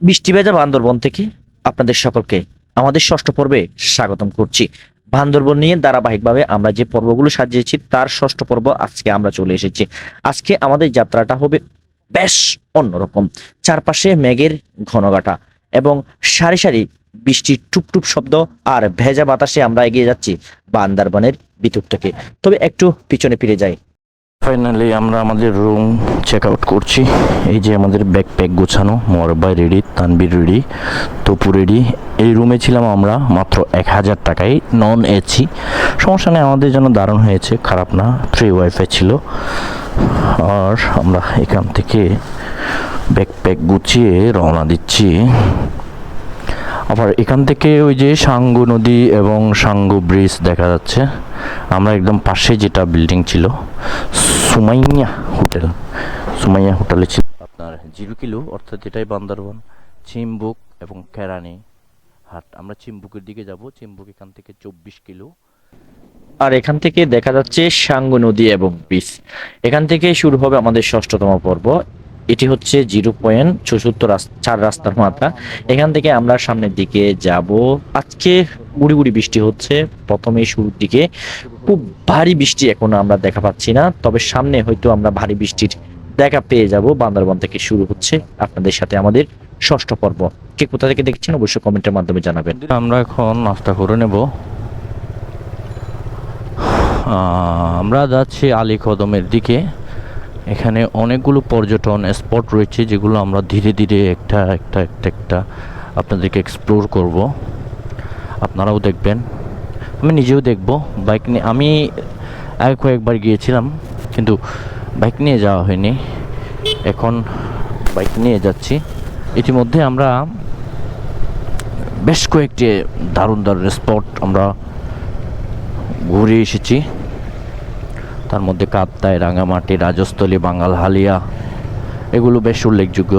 বৃষ্টি ভেজা বান্দরবন থেকে আপনাদের সকলকে আমাদের ষষ্ঠ পর্বে স্বাগতম করছি। বান্দরবন নিয়ে ধারাবাহিকভাবে আমরা যে পর্বগুলো সাজিয়েছি তার ষষ্ঠ পর্ব আজকে আমরা চলে এসেছি। আজকে আমাদের যাত্রাটা হবে বেশ অন্যরকম। চারপাশে মেঘের ঘনঘটা এবং সারি সারি বৃষ্টির টুপটুপ শব্দ আর ভেজা বাতাসে আমরা এগিয়ে যাচ্ছি বান্দরবনের ভিতর থেকে। তবে একটু পিছনে ফিরে যাই। ফাইনালি আমরা আমাদের রুম চেক আউট করছি। এই যে আমাদের ব্যাকপ্যাক গোছানো, মোরবাই ready, Tanvir ready, Tapu ready. এই রুমে ছিলাম আমরা মাত্র 1000 টাকায়, নন এসি। সমস্যা নেই, আমাদের জন্য দারুণ হয়েছে, খারাপ না। ফ্রি ওয়াইফাই ছিল। আর আমরা এখান থেকে ব্যাকপ্যাক গুছিয়ে রওনা দিচ্ছি। আবার এখান থেকে ওই যে সাঙ্গু নদী এবং সাঙ্গু ব্রিজ দেখা যাচ্ছে। আমরা একদম পাশে যেটা বিল্ডিং ছিল সুমাইয়া হোটেলে ছিল আপনার 0 কিলো, অর্থাৎ এটাই বান্দরবন, চিম্বুক এবং কেরানি হাট। আমরা চিম্বুকের দিকে যাব। চিম্বুক এখান থেকে 24 কিলো। আর এখান থেকে দেখা যাচ্ছে সাঙ্গু নদী এবং বিচ। এখান থেকে শুরু হবে আমাদের ষষ্ঠতম পর্ব। এটি হচ্ছে 0.74 রাস্তার মাত্রা। এখান থেকে আমরা সামনের দিকে যাব। আজকে গুড়ি গুড়ি বৃষ্টি হচ্ছে প্রথমে শুরুর দিকে। খুব ভারী বৃষ্টি এখনো আমরা দেখা পাচ্ছি না, তবে সামনে হয়তো আমরা ভারী বৃষ্টির দেখা পেয়ে যাব। বান্দরবন থেকে শুরু হচ্ছে আপনাদের সাথে আমাদের ষষ্ঠ পর্ব। কে কোথা থেকে দেখছেন অবশ্যই কমেন্টের মাধ্যমে জানাবেন। আমরা এখন নাস্তা করে নেব। আমরা যাচ্ছি আলী কদমের দিকে। এখানে অনেকগুলো পর্যটন স্পট রয়েছে যেগুলো আমরা ধীরে ধীরে একটা আপনাদেরকে এক্সপ্লোর করব। আপনারাও দেখবেন, আমি নিজেও দেখব। বাইক নিয়ে আমি কয়েকবার গিয়েছিলাম, কিন্তু বাইক নিয়ে যাওয়া হয়নি। এখন বাইক নিয়ে যাচ্ছি। ইতিমধ্যে আমরা বেশ কয়েকটি দারুণ স্পট আমরা ঘুরে এসেছি। তার মধ্যে কাপ্তাই, রাঙামাটি, রাজস্থলী, বাঙ্গাল হালিয়া এগুলো বেশ উল্লেখযোগ্য।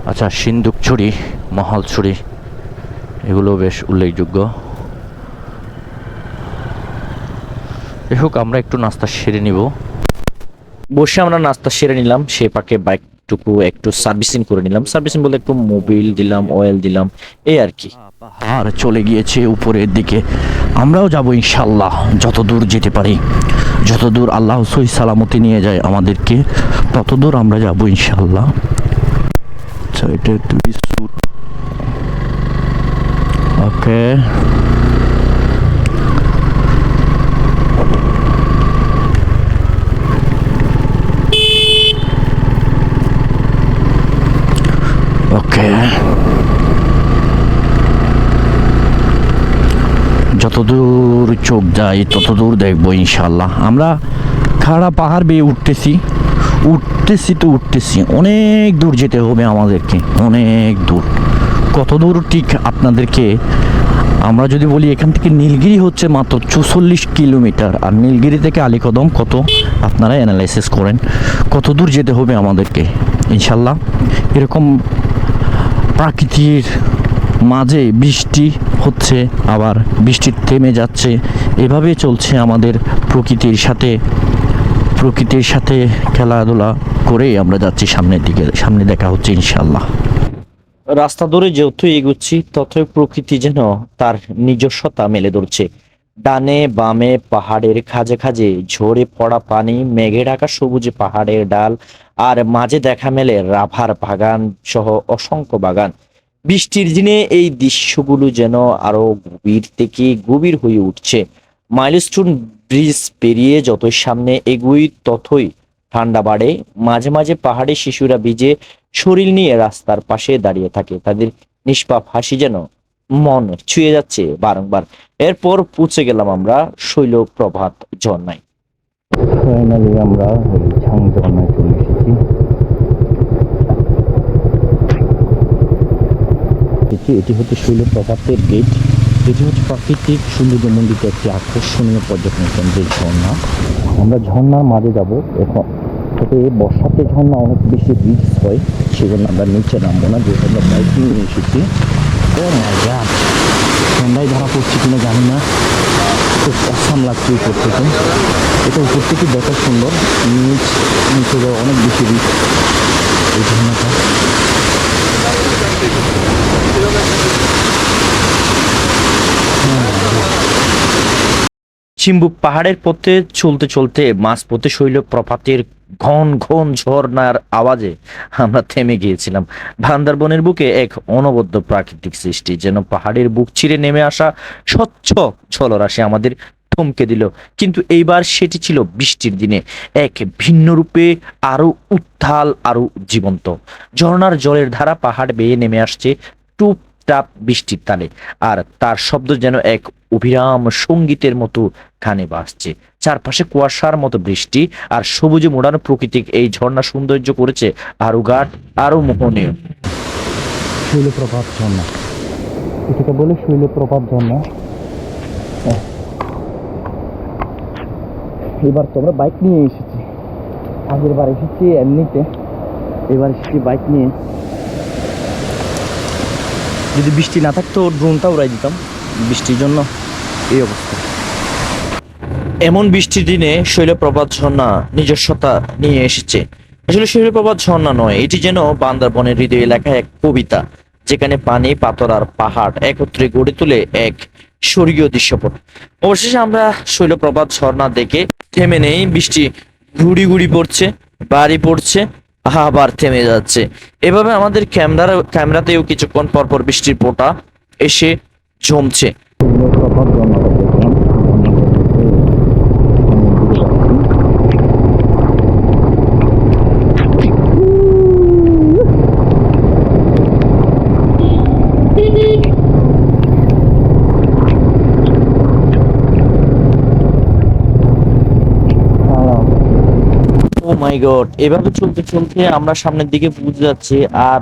আচ্ছা, সিন্দুকছড়ি, মহালছড়ি এগুলো বেশ উল্লেখযোগ্য। যাই হোক, আমরা একটু নাস্তা সেরে নিব। বসে আমরা নাস্তা সেরে নিলাম, সে পাকে বাইকটুকু একটু সার্ভিসিং করে নিলাম। সার্ভিসিং বলতে একটু মোবিল দিলাম, অয়েল দিলাম, এই আর কি। আর চলে গিয়েছে উপরের দিকে। আমরাও যাব ইনশাল্লাহ, যত দূর যেতে পারি, যত দূর আল্লাহ সহি সালামতি নিয়ে যায় আমাদেরকে, তত দূর আমরা যাব ইনশাল্লাহ। আচ্ছা, এটা ওকে। ওকে, যতদূর চোখ যায় ততদূর দেখবো ইনশাল্লাহ। আমরা খাড়া পাহাড় বেয়ে উঠতেছি অনেক দূর যেতে হবে আমাদেরকে, অনেক দূর। কত দূর ঠিক আপনাদেরকে আমরা যদি বলি, এখান থেকে নীলগিরি হচ্ছে মাত্র 44 কিলোমিটার। আর নীলগিরি থেকে আলীকদম কত, আপনারা অ্যানালাইসিস করেন কত দূর যেতে হবে আমাদেরকে ইনশাল্লাহ। এরকম প্রাকৃতির মাঝে বৃষ্টি হচ্ছে, আবার বৃষ্টি থেমে যাচ্ছে, এভাবে চলছে আমাদের প্রকৃতির সাথে খেলাধুলা করেই আমরা যাচ্ছি সামনের দিকে। সামনে দেখা হচ্ছে ইনশাল্লাহ। রাস্তা ধরে যত এগুচ্ছি ততই প্রকৃতি যেন তার নিজস্বতা মেলে ধরছে। ডানে বামে পাহাড়ের খাজে খাজে ঝরে পড়া পানি, মেঘে ঢাকা সবুজে পাহাড়ের ডাল, আর মাঝে দেখা মেলে রাভার বাগান সহ অসংখ্য বাগান। বৃষ্টির দিনে এই দৃশ্যগুলো যেন আরো গভীর থেকে গভীর হয়ে উঠছে। মাইলস্টোন ব্রিজ পেরিয়ে যতই সামনে এগুই ততই ঠান্ডা বাড়ে। মাঝে মাঝে পাহাড়ে শিশুরা ভিজে শরীর নিয়ে রাস্তার পাশে দাঁড়িয়ে থাকে, তাদের নিষ্পাপ হাসি যেন মন ছুঁয়ে যাচ্ছে বারংবার। এরপর পৌঁছে গেলাম আমরা শৈলপ্রপাত ঝর্ণায়। ফাইনালি আমরা ঝাং ঝর্ণায় চলে এসেছি। এটি হচ্ছে শৈলপ্রপাতের গেট। এটি হচ্ছে প্রাকৃতিক সৌন্দর্য মণ্ডিত একটি আকর্ষণীয় পর্যটন কেন্দ্রের ঝর্ণা। আমরা ঝর্ণার মাঝে যাব এখন। তবে বর্ষাতে ঝর্ণা অনেক বেশি রিস্ক হয়, সেজন্য আমরা নিচে নামবো না, যেহেতু আমরা বাইক নিয়ে এসেছি। ও মাই গড, ঠান্ডায় ধরা পড়ছি কিনা জানি না, খুব অসাম লাগছে উপর থেকে। এটা উপর থেকে দেখা সুন্দর, নিচে যাওয়া অনেক বেশি রিস্ক এই ঝর্ণাটা। চিম্বুক পাহাড়ের পথে চলতে চলতে মাঝপথে শৈলপ্রপাতের ঘন ঘন ঝর্ণার আওয়াজে আমরা থেমে গিয়েছিলাম। বান্দরবনের বুকে এক অনবদ্য প্রাকৃতিক সৃষ্টি, যেন পাহাড়ের বুক চিরে নেমে আসা স্বচ্ছ জলরাশি আমাদের থমকে দিল। কিন্তু এইবার সেটি ছিল বৃষ্টির দিনে, এক ভিন্ন রূপে, আরো উত্তাল, আরো জীবন্ত। ঝর্ণার জলের ধারা পাহাড় বেয়ে নেমে আসছে টুপটাপ বৃষ্টির তালে, আর তার শব্দ যেন এক অবিরাম সঙ্গীতের মতো কানে বাজছে। চারপাশে কুয়াশার মতো বৃষ্টি আর সবুজে মোড়ানো প্রকৃতিক এই ঝর্ণা সৌন্দর্য করেছে আরো গাঢ়, আরো মোহনীয়। শৈলপ্রপাত ঝর্ণা, এটাকে বলে শৈলপ্রপাত ঝর্ণা। এবার তো আমরা বাইক নিয়ে এসেছি, আগের বার এসেছি এমনিতে, এবার এসেছি বাইক নিয়ে। যদি বৃষ্টি না থাকতো ড্রোনটা উড়াই দিতাম, বৃষ্টির জন্য এই অবস্থা। এমন বৃষ্টির দিনে শৈলপ্রপাত ঝর্ণা নিজস্বতা নিয়ে এসেছে। আসলে শৈলপ্রপাত ঝর্ণা নয়, এটি যেন বান্দরবনের হৃদয় এলাকায় এক কবিতা, যেখানে পানি, পাথর আর পাহাড় একত্রে গড়ে তোলে এক স্বর্গীয় দৃশ্যপট। অবশেষে আমরা শৈলপ্রপাত ঝর্ণা দেখে থেমে নেই। বৃষ্টি গুড়ি গুড়ি পড়ছে, বাড়ি পড়ছে, আবার থেমে যাচ্ছে। এভাবে আমাদের ক্যামেরাতেও কিছুক্ষণ পর পর বৃষ্টির ফোঁটা এসে জমছে। শৈলপ্রপাত ঝর্ণাটা দেখলাম। ও মাই গড, এভাবে চলতে চলতে আমরা সামনের দিকে পৌঁছে যাচ্ছি, আর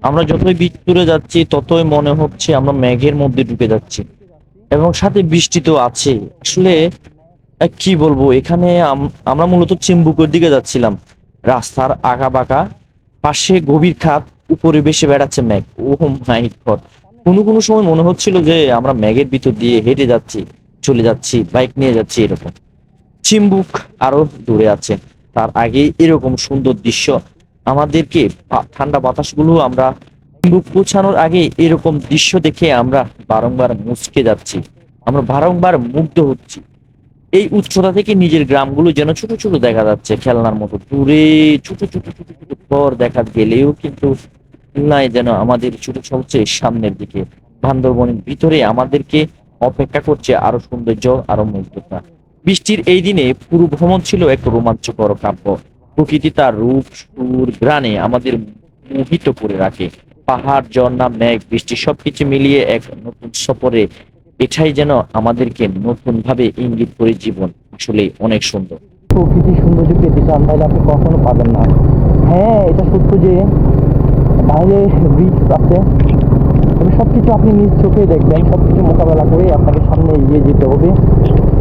আমরা যতই ভিতরে যাচ্ছি ততই মনে হচ্ছে আমরা মেঘের মধ্যে ঢুকে যাচ্ছি, এবং সাথে বৃষ্টি তো আছে। আসলে কি বলবো, এখানে আমরা মূলত চিম্বুকের দিকে যাচ্ছিলাম। রাস্তার আঁকা বাঁকা, পাশে গভীর খাত, উপরে বেশি বেড়াচ্ছে মেঘ। ও মাই গড, কোনো কোনো সময় মনে হচ্ছিল যে আমরা মেঘের ভিতর দিয়ে হেঁটে যাচ্ছি, চলে যাচ্ছি, বাইক নিয়ে যাচ্ছি এরকম। চিম্বুক আরো দূরে আছে, তার আগে এরকম সুন্দর দৃশ্য আমাদেরকে ঠান্ডা বাতাসগুলো, আমরা চিম্বুক পৌঁছানোর আগে এরকম দৃশ্য দেখে আমরা বারংবার মুচকে যাচ্ছি, আমরা বারংবার মুগ্ধ হচ্ছি। এই উচ্চতা থেকে নিজের গ্রামগুলো যেন ছোট ছোট দেখা যাচ্ছে, খেলনার মতো। দূরে ছোট ছোট ছোট ছোট ঘর দেখা গেলেও কিন্তু নাই, যেন আমাদের ছোট চলছে সামনের দিকে। বান্দরবনের ভিতরে আমাদেরকে অপেক্ষা করছে আরো সৌন্দর্য, আরো মুগ্ধতা। বৃষ্টির এই দিনে পুরো ভ্রমণ ছিল এক রোমাঞ্চকর কাব্য। প্রকৃতি তার রূপ, সুর, ঘ্রাণে আমাদের মোহিত করে রাখে। পাহাড়, ঝর্ণা, মেঘ, বৃষ্টি সবকিছু মিলিয়ে এক নতুন সফরে, এটাই যেন আমাদেরকে নতুন ভাবে ইঙ্গিত করে জীবন আসলে অনেক সুন্দর। প্রকৃতির সৌন্দর্য পেতে চান তাহলে আপনি কখনো পাবেন না। হ্যাঁ, এটা সত্য যে বাইরে রিস্ক আছে, তবে সবকিছু আপনি নিজ চোখে দেখবেন, সবকিছু মোকাবেলা করে আপনাকে সামনে এগিয়ে যেতে হবে।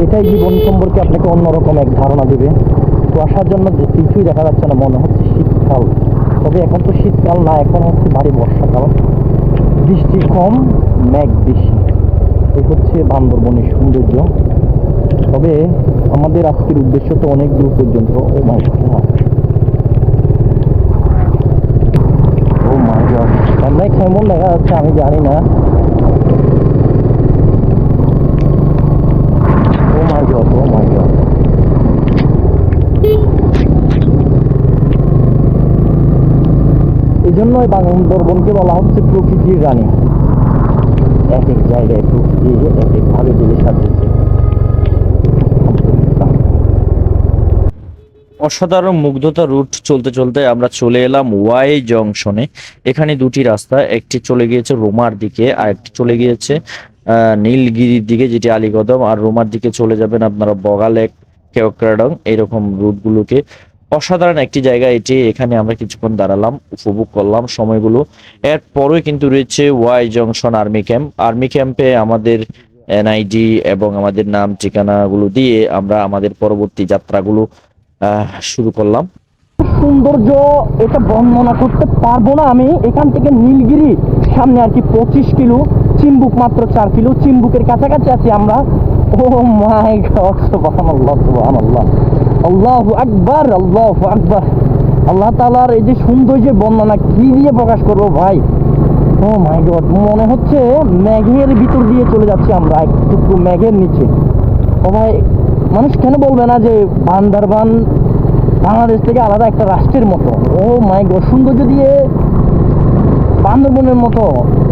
এটাই জীবন সম্পর্কে আপনাকে অন্যরকম এক ধারণা দেবে। তো আসার জন্য কিছুই দেখা যাচ্ছে না, মনে হচ্ছে শীতকাল, তবে এখন তো শীতকাল না, এখন হচ্ছে ভারী বর্ষাকাল। বৃষ্টি কম, মেঘ বেশি, এই হচ্ছে বান্দরবনের সৌন্দর্য। তবে আমাদের আজকের উদ্দেশ্য তো অনেক দূর পর্যন্ত। ও মাই গড, ও মাই গড, আমরা কেমন দেখা যাচ্ছে আমি জানি না। ও মাই গড, ও মাই গড, এই জন্যই বান্দরবনকে বলা হচ্ছে প্রকৃতির রানী। এক এক জায়গায় প্রকৃতি এক এক ভাবে দিলে সাজিয়েছে। অসাধারণ মুগ্ধতা রুট চলতে চলতে আমরা চলে এলাম ওয়াই জংশনে। এখানে দুটি রাস্তা, একটি চলে গিয়েছে রোমার দিকে, আর একটি চলে গিয়েছে নীলগিরির দিকে, যেটি আলীকদম, আর রোমার দিকে চলে যাবেন আপনারা বগালেক, কেওক্রাডং, এইরকম রুটগুলোকে। অসাধারণ একটি জায়গা এটি। এখানে আমরা কিছুক্ষণ দাঁড়ালাম, উপভোগ করলাম সময়গুলো। এরপরে কিন্তু রয়েছে Y junction army camp. Army ক্যাম্পে আমাদের এনআইডি এবং আমাদের নাম ঠিকানাগুলো দিয়ে আমরা আমাদের পরবর্তী যাত্রাগুলো শুরু করলাম। সৌন্দর্য এটা বর্ণনা করতে পারবো না আমি। এখান থেকে নীলগিরি সামনে আর কি 25 কিলো, চিম্বুক মাত্র 4 কিলো, চিম্বুকের কাছাকাছি আছি আমরা। ও মাই গড, সুবহানাল্লাহ, সুবহানাল্লাহ, আল্লাহু আকবার, আল্লাহু আকবার। আল্লাহ তাআলার এই যে সৌন্দর্যের বর্ণনা কি দিয়ে প্রকাশ করবো ভাই। ও মাই গড, মনে হচ্ছে মেঘের ভিতর দিয়ে চলে যাচ্ছি আমরা, একটু মেঘের নিচে। ও ভাই, মানুষ কেন বলবে না যে বান্দরবান বাংলাদেশ থেকে আলাদা একটা রাষ্ট্রের মতো। ও মাই গড, সৌন্দর্য দিয়ে বান্দরবনের মতো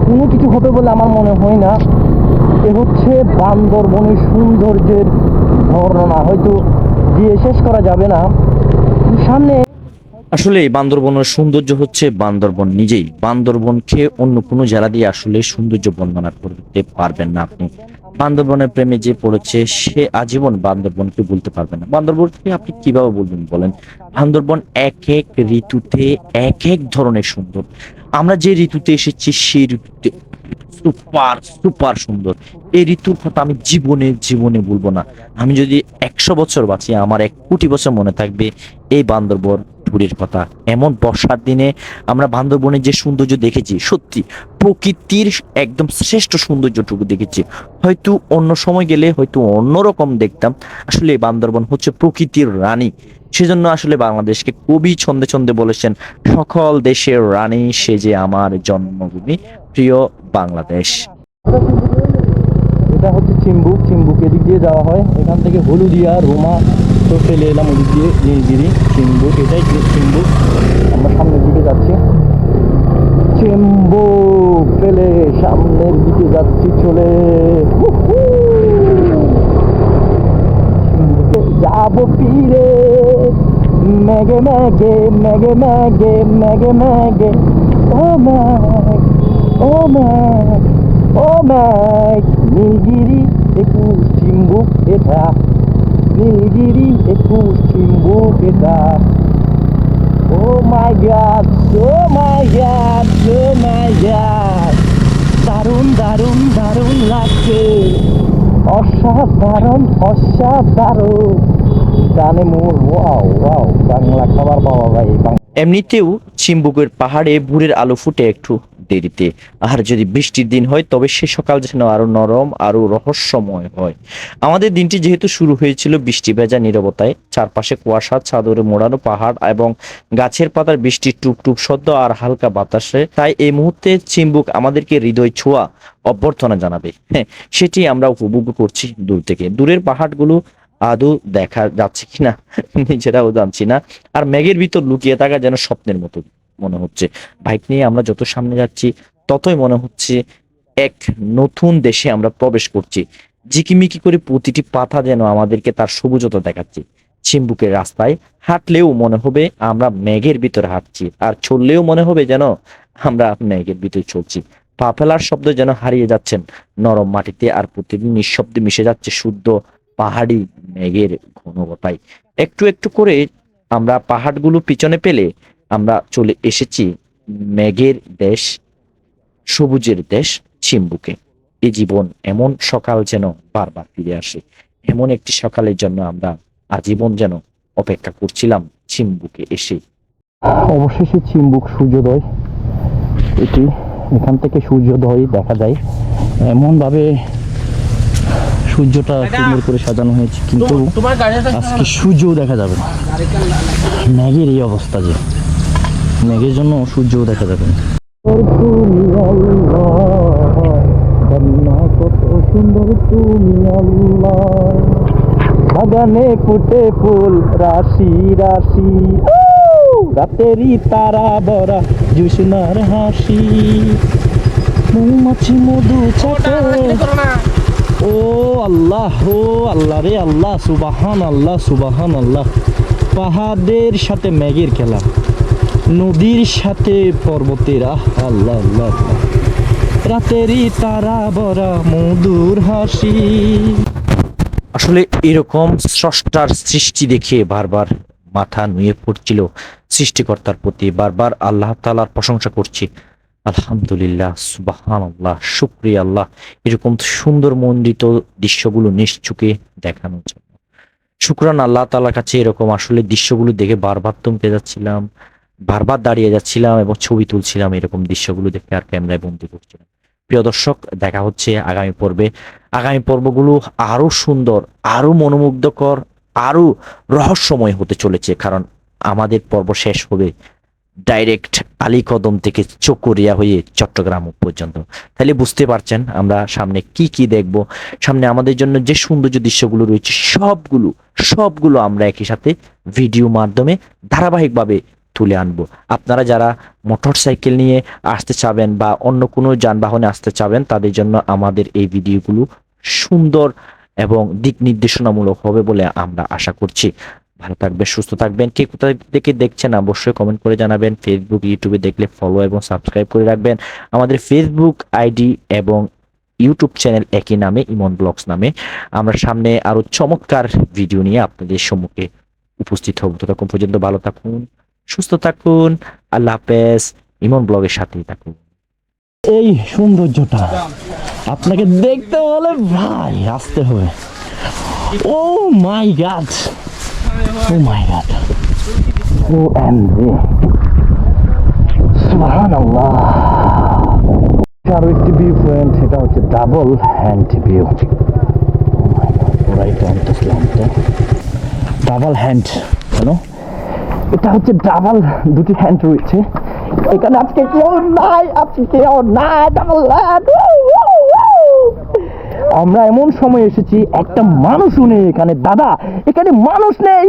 কোনো কিছু হবে বলে আমার মনে হয় না। এ হচ্ছে বান্দরবনের সৌন্দর্যের বর্ণনা, হয়তো দিয়ে শেষ করা যাবে না। সামনে আসলে এই বান্দরবনের সৌন্দর্য হচ্ছে বান্দরবন নিজেই। বান্দরবনকে অন্য কোনো জেলা দিয়ে আসলে সৌন্দর্য বর্ণনা করতে পারবেন না আপনি। বান্দরবনের প্রেমে যে পড়েছে সে আজীবন বান্দরবনকে বলতে পারবে না। বান্দরবনকে আপনি কিভাবে বলবেন বলেন? বান্দরবন এক এক ঋতুতে এক এক ধরনের সুন্দর। আমরা যে ঋতুতে এসেছি সেই ঋতুতে সুপার সুপার সুন্দর। এই ঋতুর কথা আমি জীবনে জীবনে বলবো না। আমি যদি 100 বছর বাঁচি, আমার 1 কোটি বছর মনে থাকবে এই বান্দরবন ট্যুরের কথা। এমন বর্ষার দিনে আমরা বান্দরবনের যে সৌন্দর্য দেখেছি, সত্যি প্রকৃতির একদম শ্রেষ্ঠ সৌন্দর্যটুকু দেখেছি। হয়তো অন্য সময় গেলে হয়তো অন্যরকম দেখতাম। আসলে এই বান্দরবন হচ্ছে প্রকৃতির রানী। সেজন্য আসলে বাংলাদেশকে কবি ছন্দে ছন্দে বলেছেন, সকল দেশের রানী সে যে আমার জন্মভূমি প্রিয় বাংলাদেশ। এটা হচ্ছে চিম্বুক। চিম্বুক এদিক দিয়ে যাওয়া হয়, এখান থেকে হলুদিয়া রোমা তো চলে এলাম ওদিক দিয়ে নীলগিরি। চিম্বুক, এটাই চিম্বুক। আমরা সামনের দিকে যাচ্ছি, চিম্বুক পেলে সামনের দিকে যাচ্ছি চলে। যাব ফিরে মেঘে মেঘে মেঘে মেঘে মেঘে মেঘে, ও মেঘ ও মেঘ ও মেঘ। নীলগিরি 21 চিম্বুক এটা, নীলগিরি 21 চিম্বুক এটা। ও মাই গড, ও মাই গড, ও মাই গড, দারুণ দারুণ দারুণ লাগছে, অসাধারণ অসাধারণ। জানে মোর ওয়াও ওয়াও, বাংলা খাবার পাওয়া ভাই। এমনিতেও চিম্বুকের পাহাড়ে ভোরের আলো ফুটে একটু দেরিতে। আর যদি বৃষ্টির দিন হয় তবে সে সকাল যেন আরো নরম আরো রহস্যময় হয়। আমাদের দিনটি যেহেতু শুরু হয়েছিল বৃষ্টি ভেজা নীরবতায়, চারপাশে কুয়াশা চাদরে মোড়ানো পাহাড় এবং গাছের পাতার বৃষ্টির টুপটুপ শব্দ আর হালকা বাতাসে, তাই এই মুহূর্তে চিম্বুক আমাদেরকে হৃদয় ছোঁয়া অভ্যর্থনা জানাবে। হ্যাঁ, সেটি আমরা উপভোগ করছি দূর থেকে। দূরের পাহাড়গুলো আদৌ দেখা যাচ্ছে কিনা নিজেরাও জানছি না। আর মেঘের ভিতর লুকিয়ে থাকা যেন স্বপ্নের মতো মনে হচ্ছে। বাইক নিয়ে আমরা যত সামনে যাচ্ছি ততই মনে হচ্ছে এক নতুন দেশে আমরা প্রবেশ করছি। ঝিকিমিকি করে প্রতিটি পাতা যেন আমাদেরকে তার সবুজতা দেখাচ্ছে। চিম্বুকের রাস্তায় হাঁটলেও মনে হবে আমরা মেঘের ভিতরে হাঁটছি, আর চললেও মনে হবে যেন আমরা মেঘের ভিতরে চলছি। পা ফেলার শব্দ যেন হারিয়ে যাচ্ছেন নরম মাটিতে, আর প্রতিদিন নিঃশব্দে মিশে যাচ্ছে শুদ্ধ পাহাড়ি মেঘের ঘনঘটায়। একটু একটু করে আমরা পাহাড়গুলো পিছনে পেলে আমরা চলে এসেছি মেঘের দেশ, সবুজের দেশ চিম্বুকে। এই জীবন এমন সকাল যেন বারবার ফিরে আসে। এমন একটি সকালের জন্য আমরা আজীবন যেন অপেক্ষা করছিলাম চিম্বুকে এসে। অবশেষে চিম্বুক সূর্যোদয়। এটি এখান থেকে সূর্যোদয় দেখা যায়। এমন ভাবে সূর্যটা সুন্দর করে সাজানো হয়েছে, কিন্তু আজকে সূর্যও দেখা যাবে না। মেঘের এই অবস্থা, যে মেঘের জন্য সূর্যও দেখা যাবে না। কত সুন্দর তুমি আল্লাহ, বাগানে ফুটে ফুল রাশি রাশি, রাতেরই তারা বরা জুসনার হাসি, মৌমাছি মধু চাটে। ও আল্লাহ, ও আল্লাহ রে আল্লাহ, সুবাহান আল্লাহ সুবাহান আল্লাহ। পাহাড়ের সাথে মেঘের খেলা, নদীর সাথে পর্বতের, আল্লাহ আল্লাহ, রাতেরই তারা বরা মধুর হাসি। আসলে এরকম স্রষ্টার সৃষ্টি দেখে বারবার মাথা নুয়ে পড়ছিল সৃষ্টিকর্তার প্রতি। বারবার আল্লাহ তাআলার প্রশংসা করছি, আলহামদুলিল্লাহ, সুবহানাল্লাহ, শুকরিয়া আল্লাহ, এরকম সুন্দর মণ্ডিত দৃশ্যগুলো নিশ্চোখে দেখানোর জন্য। শুকরান আল্লাহ তাআলার কাছে। এরকম আসলে দৃশ্যগুলো দেখে বারবার থমকে যাচ্ছিলাম, বারবার দাঁড়িয়ে যাচ্ছিলাম এবং ছবি তুলছিলাম। এরকম দৃশ্যগুলো দেখে আর ক্যামেরায় বন্দি করছিলাম। প্রিয় দর্শক, দেখা হচ্ছে আগামী পর্বে। আগামী পর্বগুলো আরো সুন্দর, আরো মনোমুগ্ধকর, আরো রহস্যময় হতে চলেছে, কারণ আমাদের পর্ব শেষ হবে ডাইরেক্ট আলীকদম থেকে চকরিয়া হয়ে চট্টগ্রাম পর্যন্ত। তাহলে বুঝতে পারছেন আমরা সামনে কি কি দেখব, সামনে আমাদের জন্য যে সৌন্দর্য দৃশ্যগুলো রয়েছে সবগুলো আমরা একই সাথে ভিডিও মাধ্যমে ধারাবাহিকভাবে তুলে আনবো। আপনারা যারা মোটরসাইকেল নিয়ে আসতে চাবেন বা অন্য কোনো যানবাহনে আসতে চাবেন তাদের জন্য আমাদের এই ভিডিওগুলো সুন্দর এবং দিক নির্দেশনামূলক হবে বলে আমরা আশা করছি। ভালো থাকবেন, সুস্থ থাকবেন। কে কোথা থেকে দেখছেন অবশ্যই কমেন্ট করে জানাবেন। ফেসবুক ইউটিউবে দেখলে ফলো এবং সাবস্ক্রাইব করে রাখবেন। আমাদের ফেসবুক আইডি এবং ইউটিউব চ্যানেল একই নামে, ইমন ব্লগস নামে। আমরা সামনে আরো চমৎকার ভিডিও নিয়ে আপনাদের সম্মুখে উপস্থিত হব। ততক্ষণ পর্যন্ত ভালো থাকুন, সুস্থ থাকুন। আল্লাহ হাফেজ। ইমন ব্লগের সাথেই থাকুন। এই সৌন্দর্যটা আপনাকে দেখতে হলে ভাই আসতে হবে। ও মাই গড, ও মাই গড, ও এমজি, সুবহানাল্লাহ। আরো একটি ভিউ পয়েন্ট, সেটা হচ্ছে double hand view. Double hand কেন? এটা হচ্ছে ডাবল, দুটি হ্যান্ড রয়েছে এখানে। আজকে কেউ নাই, ডাবল হ্যান্ড। আমরা এমন সময় এসেছি একটা মানুষও নেই এখানে। দাদা, এখানে মানুষ নেই।